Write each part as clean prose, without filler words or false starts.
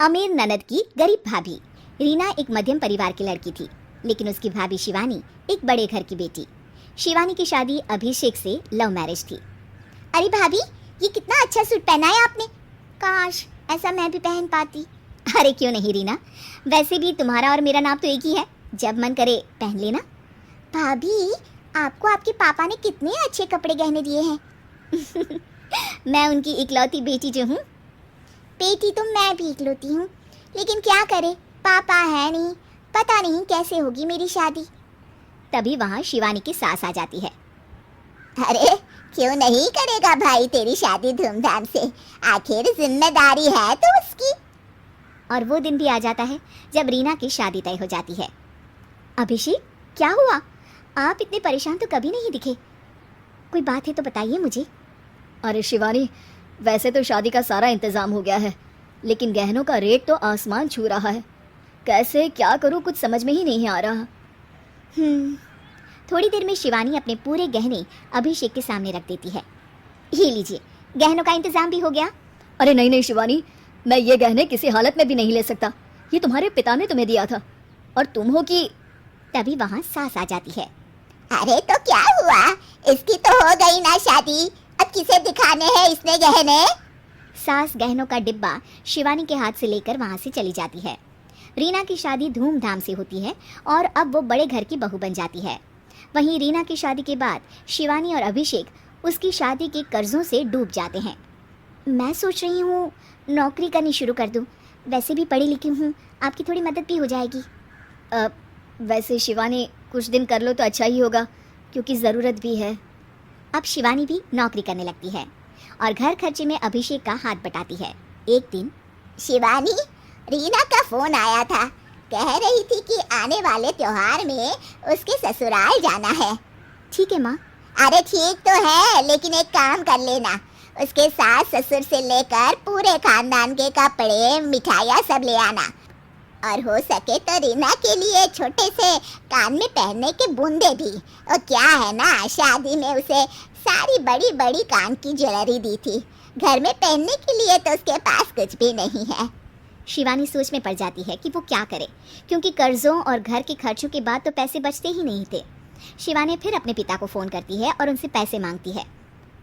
अमीर ननद की गरीब भाभी। रीना एक मध्यम परिवार की लड़की थी, लेकिन उसकी भाभी शिवानी एक बड़े घर की बेटी। शिवानी की शादी अभिषेक से लव मैरिज थी। अरे भाभी, ये कितना अच्छा सूट पहना है आपने। काश ऐसा मैं भी पहन पाती। अरे क्यों नहीं रीना, वैसे भी तुम्हारा और मेरा नाम तो एक ही है, जब मन करे पहन लेना। भाभी, आपको आपके पापा ने कितने अच्छे कपड़े गहने दिए हैं। मैं उनकी इकलौती बेटी जो हूँ। बेटी तो मैं भी इकलौती हूँ, लेकिन क्या करे, पापा है नहीं, पता नहीं कैसे होगी मेरी शादी। तभी वहाँ शिवानी की सास आ जाती है। अरे क्यों नहीं करेगा भाई तेरी शादी धूमधाम से, आखिर जिम्मेदारी है तो उसकी। और वो दिन भी आ जाता है जब रीना की शादी तय हो जाती है। अभिषेक, क्या हुआ? आप इतने परेशान तो कभी नहीं दिखे, कोई बात है तो बताइए मुझे। अरे शिवानी, वैसे तो शादी का सारा इंतज़ाम हो गया है, लेकिन गहनों का रेट तो आसमान छू रहा है। कैसे क्या करूं, कुछ समझ में ही नहीं आ रहा। थोड़ी देर में शिवानी अपने पूरे गहने अभिषेक के सामने रख देती है। ये लीजिए, गहनों का इंतजाम भी हो गया। अरे नहीं नहीं शिवानी, मैं ये गहने किसी हालत में भी नहीं ले सकता। ये तुम्हारे पिता ने तुम्हें दिया था, और तुम हो कि। तभी वहाँ सास आ जाती है। अरे तो क्या हुआ, इसकी तो हो गई ना शादी, अब किसे दिखाने हैं इसने गहने। सास गहनों का डिब्बा शिवानी के हाथ से लेकर वहाँ से चली जाती है। रीना की शादी धूमधाम से होती है और अब वो बड़े घर की बहू बन जाती है। वहीं रीना की शादी के बाद शिवानी और अभिषेक उसकी शादी के कर्जों से डूब जाते हैं। मैं सोच रही हूँ नौकरी करनी शुरू कर दूँ, वैसे भी पढ़ी लिखी हूँ, आपकी थोड़ी मदद भी हो जाएगी। वैसे शिवानी, कुछ दिन कर लो तो अच्छा ही होगा, क्योंकि ज़रूरत भी है। अब शिवानी भी नौकरी करने लगती है और घर खर्चे में अभिषेक का हाथ बटाती है। एक दिन शिवानी, रीना का फोन आया था, कह रही थी कि आने वाले त्योहार में उसके ससुराल जाना है। ठीक है माँ। अरे ठीक तो है, लेकिन एक काम कर लेना, उसके सास ससुर से लेकर पूरे खानदान के कपड़े मिठाइयाँ सब ले आना, और हो सके तो रीना के लिए छोटे से कान में पहनने के बूंदे भी। और क्या है ना, शादी में उसे सारी बड़ी बड़ी कान की ज्वेलरी दी थी, घर में पहनने के लिए तो उसके पास कुछ भी नहीं है। शिवानी सोच में पड़ जाती है कि वो क्या करे, क्योंकि कर्जों और घर के खर्चों के बाद तो पैसे बचते ही नहीं थे। शिवानी फिर अपने पिता को फ़ोन करती है और उनसे पैसे मांगती है।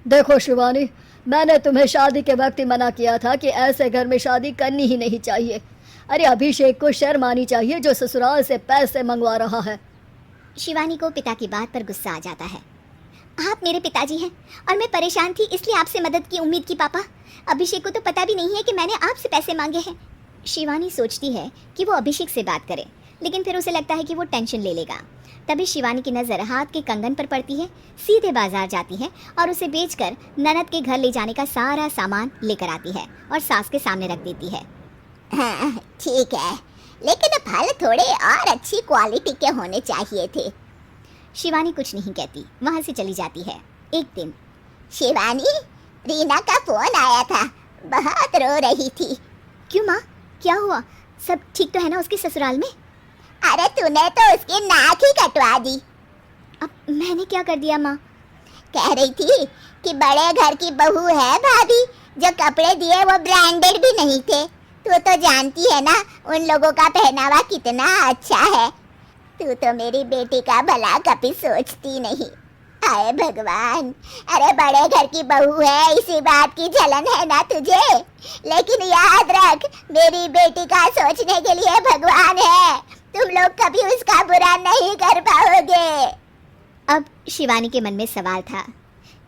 देखो शिवानी, मैंने तुम्हें शादी के वक्त ही मना किया था कि ऐसे घर में शादी करनी ही नहीं चाहिए। अरे अभिषेक को शर्म आनी चाहिए जो ससुराल से पैसे मंगवा रहा है। शिवानी को पिता की बात पर गुस्सा आ जाता है। आप मेरे पिताजी हैं और मैं परेशान थी, इसलिए आपसे मदद की उम्मीद की पापा। अभिषेक को तो पता भी नहीं है कि मैंने आपसे पैसे मांगे हैं। शिवानी सोचती है कि वो अभिषेक से बात करे, लेकिन फिर उसे लगता है कि वो टेंशन ले लेगा। तभी शिवानी की नज़र हाथ के कंगन पर पड़ती है, सीधे बाजार जाती है और उसे बेचकर ननद के घर ले जाने का सारा सामान लेकर आती है और सास के सामने रख देती है। हाँ ठीक है, लेकिन फल थोड़े और अच्छी क्वालिटी के होने चाहिए थे। शिवानी कुछ नहीं कहती, वहाँ से चली जाती है। एक दिन शिवानी, रीना का फोन आया था, बहुत रो रही थी। क्यों माँ, क्या हुआ? सब ठीक तो है ना उसके ससुराल में? अरे तूने तो उसकी नाक ही कटवा दी। अब मैंने क्या कर दिया माँ? कह रही थी कि बड़े घर की बहू है भाभी, जो कपड़े दिए वो ब्रांडेड भी नहीं थे। तू तो जानती है ना उन लोगों का पहनावा कितना अच्छा है। तू तो मेरी बेटी का भला कभी सोचती नहीं। हाय भगवान, अरे बड़े घर की बहू है, इसी बात की जलन है ना तुझे, लेकिन याद रख मेरी बेटी का सोचने के लिए भगवान है, तुम लोग कभी उसका बुरा नहीं कर पाओगे। अब शिवानी के मन में सवाल था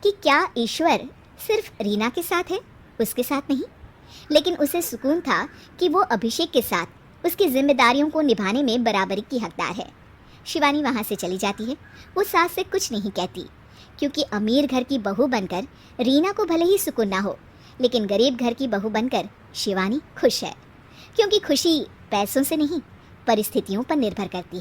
कि क्या ईश्वर सिर्फ रीना के साथ है, उसके साथ नहीं? लेकिन उसे सुकून था कि वो अभिषेक के साथ उसकी जिम्मेदारियों को निभाने में बराबरी की हकदार है। शिवानी वहाँ से चली जाती है। वो सास से कुछ नहीं कहती, क्योंकि अमीर घर की बहू बनकर रीना को भले ही सुकून ना हो, लेकिन गरीब घर की बहू बनकर शिवानी खुश है, क्योंकि खुशी पैसों से नहीं परिस्थितियों पर निर्भर करती है।